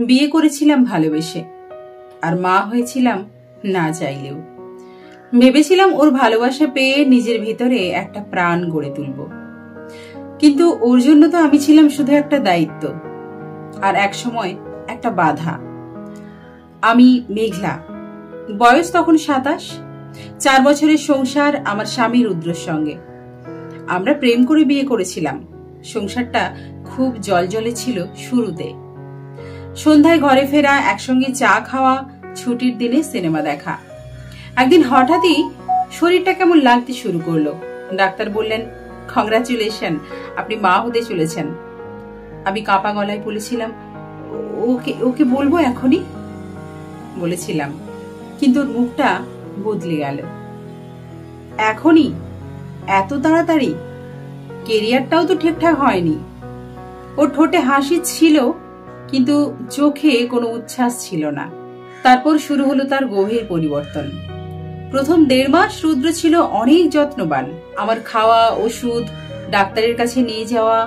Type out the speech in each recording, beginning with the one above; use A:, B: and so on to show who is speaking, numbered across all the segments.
A: বিয়ে করেছিলাম ভালোবেসে, আর মা হয়েছিলাম না চাইলেও। ভেবেছিলাম ওর ভালোবাসা পেয়ে নিজের ভিতরে একটা প্রাণ গড়ে তুলব, কিন্তু ওর জন্য তো আমি ছিলাম শুধু একটা দায়িত্ব, আর এক সময় একটা বাধা। আমি মেঘলা, বয়স তখন 27, 4 বছরের সংসার আমার স্বামী রুদ্রর সঙ্গে। আমরা প্রেম করে বিয়ে করেছিলাম। সংসারটা খুব জলজলে ছিল শুরুতে। সন্ধ্যায় ঘরে ফেরা, একসঙ্গে চা খাওয়া, ছুটির দিনে সিনেমা দেখা। একদিন হঠাৎই শরীরটা কেমন লাগতে শুরু করলো। ডাক্তার বললেন, কংগ্রাচুলেশন, আপনি মা হতে চলেছেন। আমি কাঁপা গলায় বলেছিলাম, ওকে ওকে বলবো এখনই বলেছিলাম, কিন্তু ওর মুখটা বদলে গেল। এখনই? এত তাড়াতাড়ি? কেরিয়ারটাও তো ঠিকঠাক হয়নি। ওর ঠোঁটে হাসি ছিল, কিন্তু চোখে কোনো উচ্ছ্বাস ছিল না। তারপর শুরু হলো তার গভীর পরিবর্তন। প্রথম 1.5 মাস রুদ্র ছিল অনেক যত্নবান, আমার খাওয়া, ওষুধ, ডাক্তারের কাছে নিয়ে যাওয়া।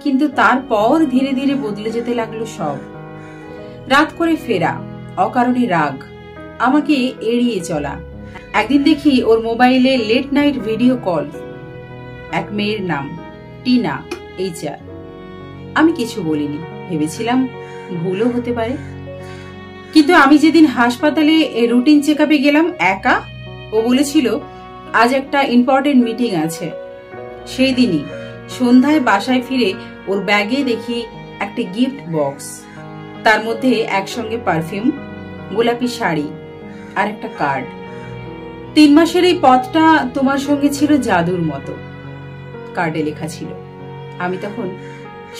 A: কিন্তু তারপর ধীরে ধীরে বদলে যেতে লাগলো সব। রাত করে ফেরা, অকারণে রাগ, আমাকে এড়িয়ে চলা। একদিন দেখি ওর মোবাইলে লেট নাইট ভিডিও কল, এক মেয়ের নাম টিনা, HR। আমি কিছু বলিনি, ভেবেছিলাম ভুলও হতে পারে। কিন্তু আমি যেদিন হাসপাতালে রুটিন চেকআপে গেলাম একা, ও বলেছিল আজ একটা ইম্পর্টেন্ট মিটিং আছে। সেই দিনই সন্ধ্যায় বাসায় ফিরে ওর ব্যাগে দেখি একটা গিফট বক্স, তার মধ্যে একসঙ্গে পারফিউম, গোলাপি শাড়ি আর একটা কার্ড। 3 মাসের এই পথটা তোমার সঙ্গে ছিল জাদুর মতো, কার্ডে লেখা ছিল। আমি তখন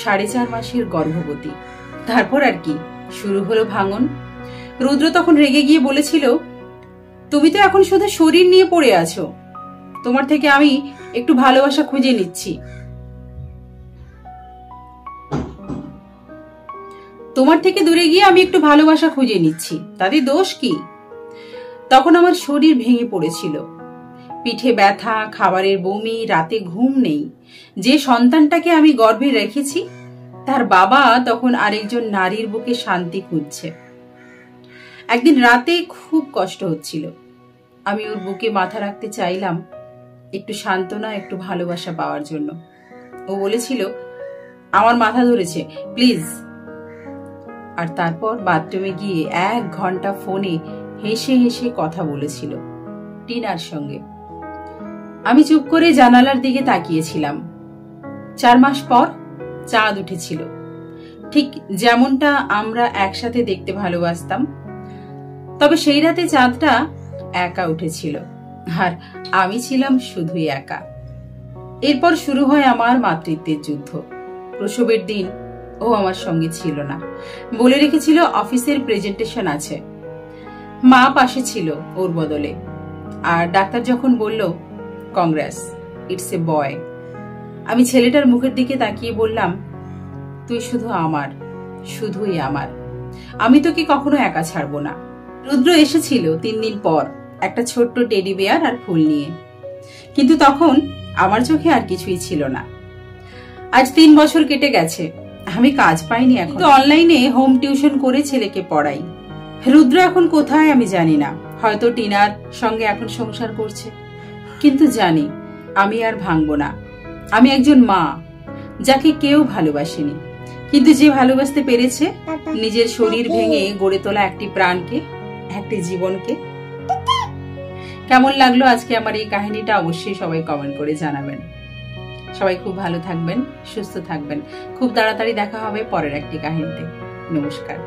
A: 4.5 মাসের গর্ভবতী। তারপর আর কি, শুরু হলো ভাঙন। রুদ্র তখন রেগে গিয়ে বলেছিল, তুমি তো এখন শুধু শরীর নিয়ে পড়ে আছো, তোমার থেকে আমি একটু ভালোবাসা খুঁজে নিচ্ছি। তোমার থেকে দূরে গিয়ে আমি একটু ভালোবাসা খুঁজে নিচ্ছি, তাতে দোষ কি? তখন আমার শরীর ভেঙে পড়েছিল, পিঠে ব্যথা, খাবারের বমি, রাতে ঘুম নেই। যে সন্তানটাকে আমি গর্ভে রেখেছি, তার বাবা তখন আরেকজন নারীর বুকে শান্তি খুঁজছে। একদিন রাতে খুব কষ্ট হচ্ছিল, আমি ওর বুকে মাথা রাখতে চাইলাম, একটু সান্ত্বনা, একটু ভালোবাসা পাওয়ার জন্য। ও বলেছিল, আমার মাথা ধরেছে, প্লিজ। আর তারপর বাথরুমে গিয়ে 1 ঘন্টা ফোনে হেসে হেসে কথা বলেছিল টিনার সঙ্গে। আমি চুপ করে জানালার দিকে তাকিয়েছিলাম। 4 মাস পর চাঁদ উঠেছিল, ঠিক যেমনটা আমরা একসাথে দেখতে ভালোবাসতাম। তবে সেই রাতে চাঁদটা একা উঠেছিল, আর আমি ছিলাম শুধুই একা। এরপর শুরু হয় আমার মাতৃত্বের যুদ্ধ। প্রসবের দিন ও আমার সঙ্গে ছিল না, বলে রেখেছিল অফিসের প্রেজেন্টেশন আছে। মা পাশে ছিল ওর বদলে। আর ডাক্তার যখন বলল, কংগ্রেস, ইটস এ বয়, আমি ছেলেটার মুখের দিকে তাকিয়ে বললাম, তুই শুধু আমার, শুধুই আমার, আমি তোকে কখনো একা ছাড়বো না। রুদ্র এসেছিল 3 দিন পর, একটা ছোট্ট টেডি বিয়ার আর ফুল নিয়ে। কিন্তু তখন আমার চোখে আর কিছুই ছিল না। আজ 3 বছর কেটে গেছে, আমি কাজ পাইনি, এখন অনলাইনে হোম টিউশন করে ছেলেকে পড়াই। রুদ্র এখন কোথায় আমি জানি না, হয়তো টিনার সঙ্গে এখন সংসার করছে। কিন্তু জানি আমি আর ভাঙবো না। আমি একজন মা, যাকে কেউ ভালোবাসেনি, কিন্তু যে ভালোবাসতে পেরেছে নিজের শরীর ভেঙে গড়ে তোলা একটি প্রাণকে, একটি জীবনকে। কেমন লাগলো আজকে আমার এই কাহিনীটা অবশ্যই সবাই কমেন্ট করে জানাবেন। সবাই খুব ভালো থাকবেন, সুস্থ থাকবেন। খুব তাড়াতাড়ি দেখা হবে পরের একটি কাহিনীতে। নমস্কার।